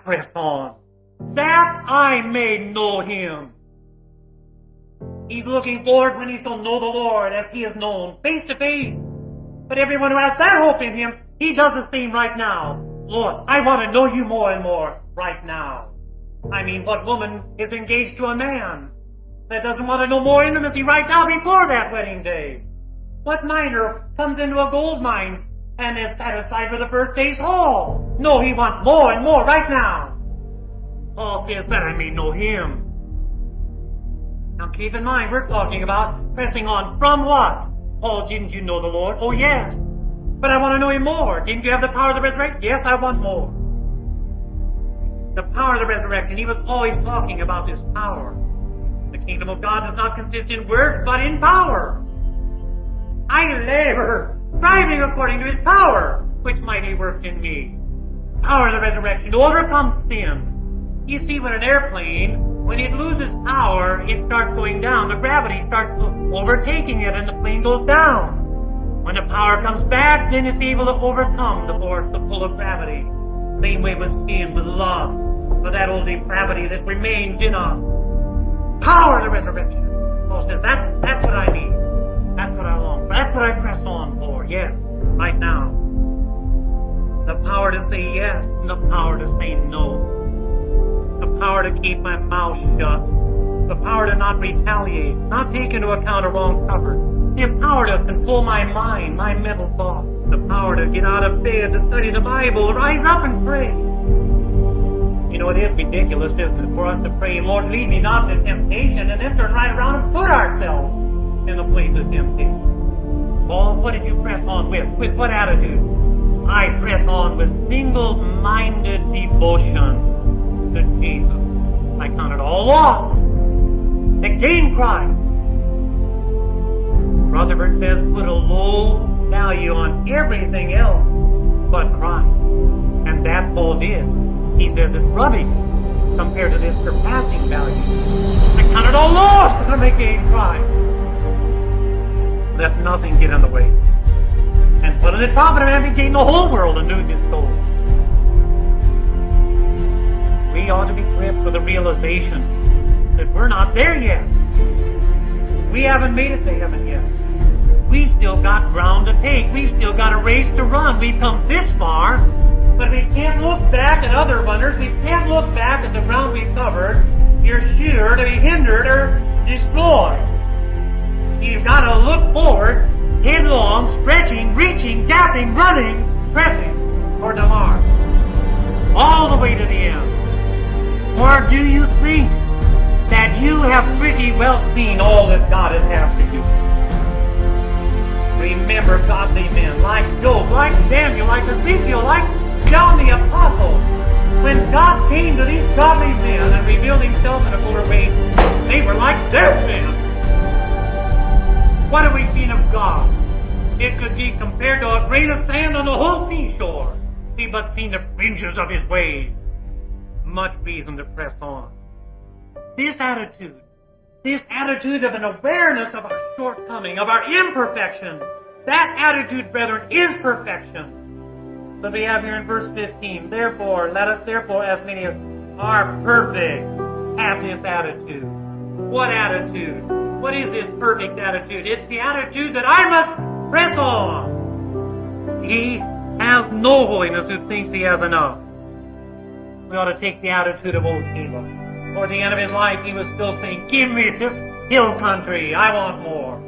press on, that I may know him. He's looking forward when he shall know the Lord as he is known, face to face. But everyone who has that hope in him, he does the same right now. Lord, I want to know you more and more right now. I mean, what woman is engaged to a man that doesn't want to know more intimacy right now before that wedding day? What miner comes into a gold mine and is satisfied with the first day's haul? No, he wants more and more right now. Paul says that I may know him. Now keep in mind, we're talking about pressing on from what? Paul, didn't you know the Lord? Oh yes. But I want to know him more. Didn't you have the power of the resurrection? Yes, I want more. The power of the resurrection. He was always talking about this power. The kingdom of God does not consist in words, but in power. I labor, striving according to his power, which mighty works in me. Power of the resurrection to overcome sin. You see, when an airplane, when it loses power, it starts going down. The gravity starts overtaking it and the plane goes down. When the power comes back, then it's able to overcome the force, the pull of gravity. Same way with sin, with lust, with that old depravity that remains in us. Power of the resurrection. Paul says, that's what I need. That's what I long for. That's what I press on for. Yes, right now. The power to say yes and the power to say no. The power to keep my mouth shut. The power to not retaliate, not take into account a wrong suffered. The power to control my mind, my mental thought. The power to get out of bed, to study the Bible, rise up and pray. You know, it is ridiculous, isn't it, for us to pray, Lord, lead me not into temptation, and then turn right around and put ourselves in the place of temptation. Paul, what did you press on with? With what attitude? I press on with single-minded devotion to Jesus. I count it all loss to gain Christ. Rutherford says, put a low value on everything else but Christ. And that Paul did. He says it's rubbish compared to this surpassing value. I count it all lost to make gain Christ. Let nothing get in the way. And what did it profit a man to gain the whole world and lose his soul? We ought to be gripped with the realization that we're not there yet. We haven't made it to heaven yet. We still got ground to take. We still got a race to run. We've come this far, but we can't look back at other runners. We can't look back at the ground we've covered. You're sure to be hindered or destroyed. You've got to look forward, headlong, stretching, reaching, gapping, running, pressing toward the mark. All the way to the end. Or do you think that you have pretty well seen all that God would have to do? Remember godly men like Job, like Daniel, like Ezekiel, like John the Apostle. When God came to these godly men and revealed himself in a fuller way, they were like dead men. What have we seen of God? It could be compared to a grain of sand on the whole seashore. We but seen the fringes of his waves. Much reason to press on. This attitude of an awareness of our shortcoming, of our imperfection, that attitude, brethren, is perfection. So we have here in verse 15, therefore, let us therefore, as many as are perfect, have this attitude. What attitude? What is this perfect attitude? It's the attitude that I must press on. He has no holiness who thinks he has enough. We ought to take the attitude of old Caleb. Toward the end of his life, he was still saying, give me this hill country. I want more.